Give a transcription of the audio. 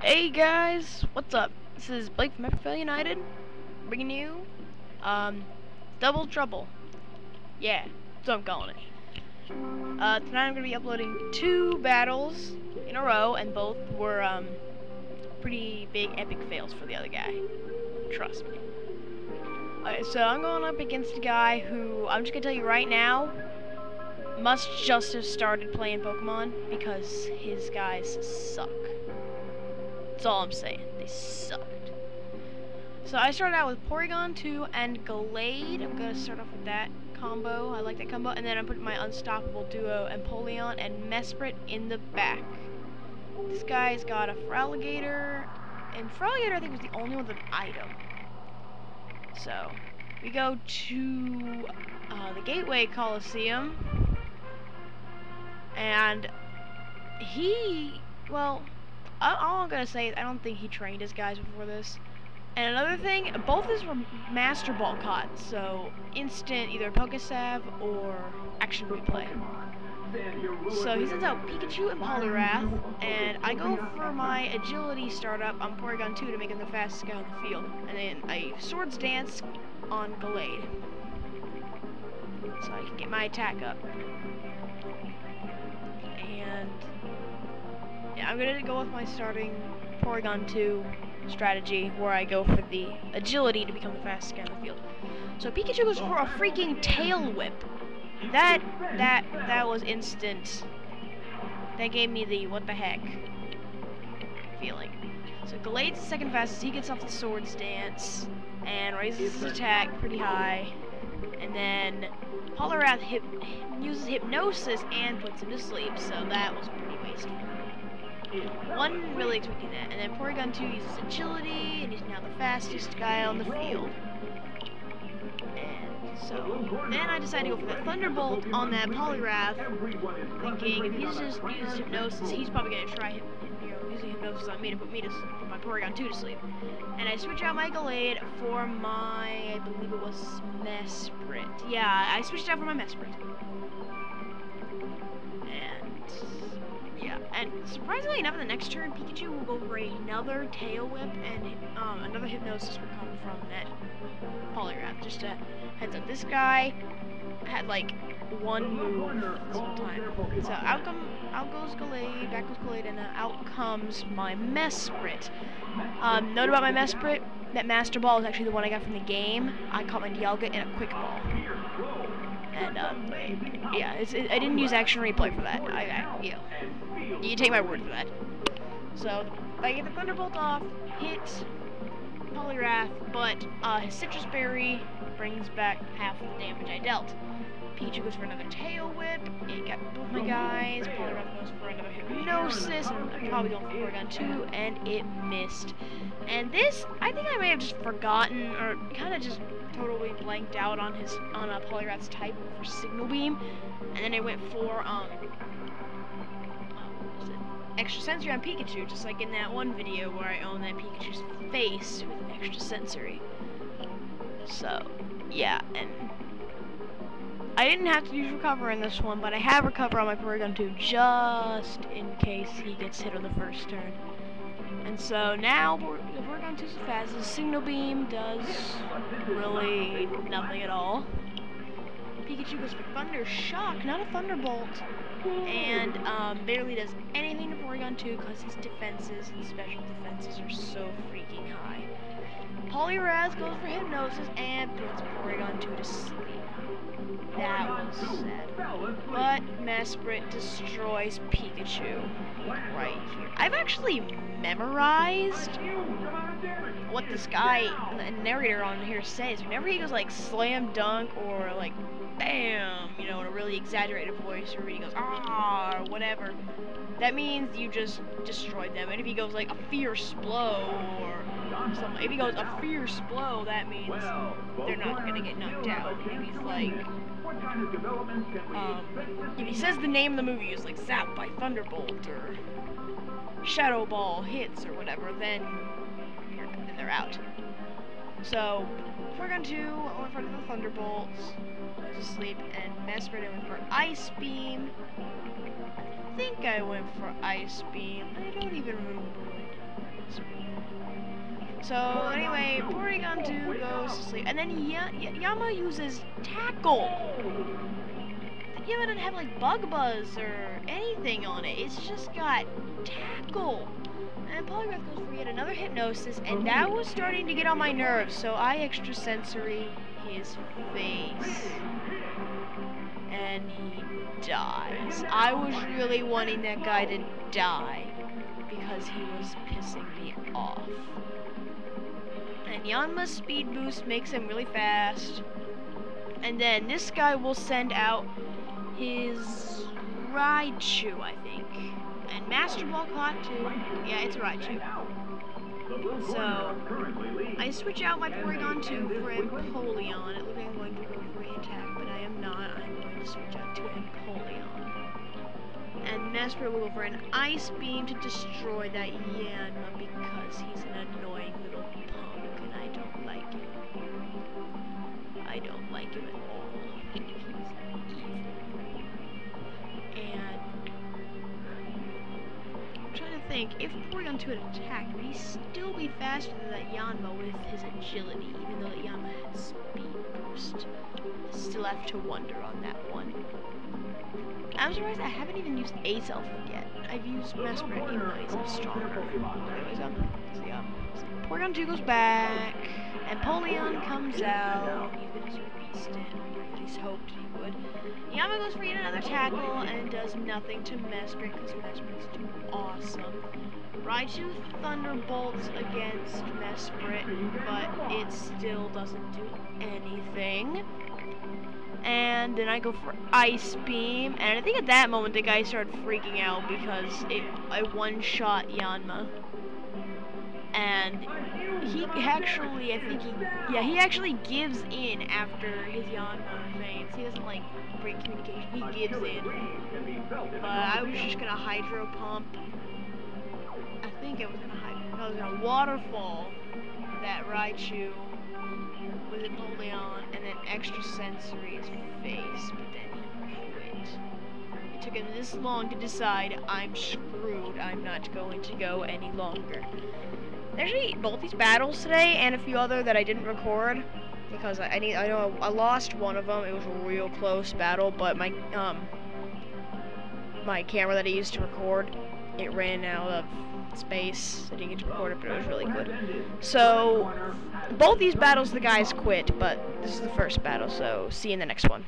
Hey guys, what's up? This is Blake from FFL United, bringing you, Double Trouble. Yeah, that's what I'm calling it. Tonight I'm going to be uploading 2 battles in a row, and both were, pretty big epic fails for the other guy. Trust me. Alright, so I'm going up against a guy who, I'm just going to tell you right now, must just have started playing Pokemon, because his guys suck. That's all I'm saying. They sucked. So I started out with Porygon 2 and Glade. I'm going to start off with that combo. I like that combo. And then I'm putting my Unstoppable Duo Empoleon and Mesprit in the back. This guy's got a Feraligatr. And Feraligatr, I think, was the only one with an item. So we go to the Gateway Coliseum. And well, all I'm gonna say is I don't think he trained his guys before this. And another thing, both of these were Master Ball caught, so instant either Pokestab or Action Replay. So he sends out Pikachu and Poliwrath, and I go for my Agility startup on Porygon 2 to make him the fastest guy on the field. And then I Swords Dance on Glade, so I can get my attack up. And yeah, I'm gonna go with my starting Porygon 2 strategy, where I go for the agility to become the fastest guy on the field. So Pikachu goes for a freaking Tail Whip. That was instant. That gave me the what the heck feeling. So Glade's the second fastest. He gets off the Swords Dance and raises his attack pretty high. And then Poliwrath uses Hypnosis and puts him to sleep. So that was pretty wasteful. Wasn't really expecting that. And then Porygon 2 uses Agility, and he's now the fastest guy on the field. And so then I decided to go for that Thunderbolt on that Poliwrath, thinking if he just uses Hypnosis, he's probably gonna try using Hypnosis on me to put my Porygon 2 to sleep. And I switch out my Glade for my, I believe it was Mesprit. Yeah, I switched out for my Mesprit. Yeah, and surprisingly enough, in the next turn, Pikachu will go for another Tail Whip, and another Hypnosis will come from that Poliwrath. Just a heads up, this guy had like one move this whole time. So out goes Glade, back goes Glade, and out comes my Mesprit. Note about my Mesprit, that Master Ball is actually the one I got from the game. I caught my Dialga in a Quick Ball. And, yeah, I didn't use Action Replay for that. You can take my word for that. So, I get the Thunderbolt off, hit Poliwrath, but his Citrus Berry brings back half the damage I dealt. Pikachu goes for another Tail Whip, it got both my guys, Poliwrath goes for another Hypnosis, and I'm probably going for Porygon 2, and it missed. And this, I think I may have just forgotten, or kind of just totally blanked out on Poliwrath's type for Signal Beam, and then I went for, Extra Sensory on Pikachu, just like in that one video where I own that Pikachu's face with an Extra Sensory. So, yeah, and I didn't have to use Recover in this one, but I have Recover on my Porygon 2 just in case he gets hit on the first turn. And so now, the Porygon 2 is fast. The Signal Beam does really nothing at all. Pikachu goes for Thunder Shock, not a Thunderbolt, and barely does anything to Porygon 2 because his defenses and special defenses are so freaking high. Poliwrath goes for Hypnosis and puts Porygon 2 to sleep. That was sad. But Mesprit destroys Pikachu right here. I've actually memorized what this guy, the narrator on here, says. Whenever he goes like slam dunk or like bam, you know, in a really exaggerated voice, or he goes ah or whatever, that means you just destroyed them. And if he goes like a fierce blow or something, if he goes a fierce blow, that means they're not gonna get knocked out. If he's like if he says the name of the movie is like Zapped by Thunderbolt or Shadow Ball hits or whatever, then they're out. So Porygon 2 I went for the Thunderbolts, I was asleep, and Mesprit I went for Ice Beam. I think I went for Ice Beam. I don't even remember what I did. So anyway, Porygon 2 goes to sleep, and then Yama uses Tackle. The Yama doesn't have like Bug Buzz or anything on it. It's just got Tackle. And Polygraph goes for yet another Hypnosis, and that was starting to get on my nerves, so I extrasensory his face. And he dies. I was really wanting that guy to die because he was pissing me off. And Yanma's speed boost makes him really fast. And then this guy will send out his Raichu, I think. And Master Ball caught too. Yeah, it's a Raichu. So I switch out my Porygon 2 for Empoleon. It looks like I'm going to go for an attack, but I am not. I'm going to switch out to Empoleon. And Master will go for an Ice Beam to destroy that Yanma because he's an annoying little punk and I don't like him. I don't like him at all. He's evil. And I'm trying to think, if Porygon 2 had attacked, would he still be faster than that Yanma with his agility, even though that Yanma had speed boost? I still have to wonder on that one. I'm surprised I haven't even used A-Self yet. I've used Mesprit even though A-Self's stronger. Anyways, Porygon 2 goes back, and Empoleon comes out. He's gonna sort of beast in, or at least hoped he would. Yama goes for yet another tackle and does nothing to Mesprit because Mesprit's too awesome. Raichu Thunderbolts against Mesprit, but it still doesn't do anything. And then I go for Ice Beam, and I think at that moment the guy started freaking out because I one-shot Yanma. And he actually, he actually gives in after his Yanma faints. He doesn't like break communication, he gives in. But I was just gonna Hydro Pump. I think I was gonna Waterfall that Raichu with Empoleon, and then extrasensory his face, but then he quit. It took him this long to decide, I'm screwed, I'm not going to go any longer. Actually, both these battles today, and a few other that I didn't record, because I know I lost one of them. It was a real close battle, but my camera that I used to record, it ran out of space. I didn't get to record it, but it was really good. So both these battles the guys quit, but this is the first battle, so see you in the next one.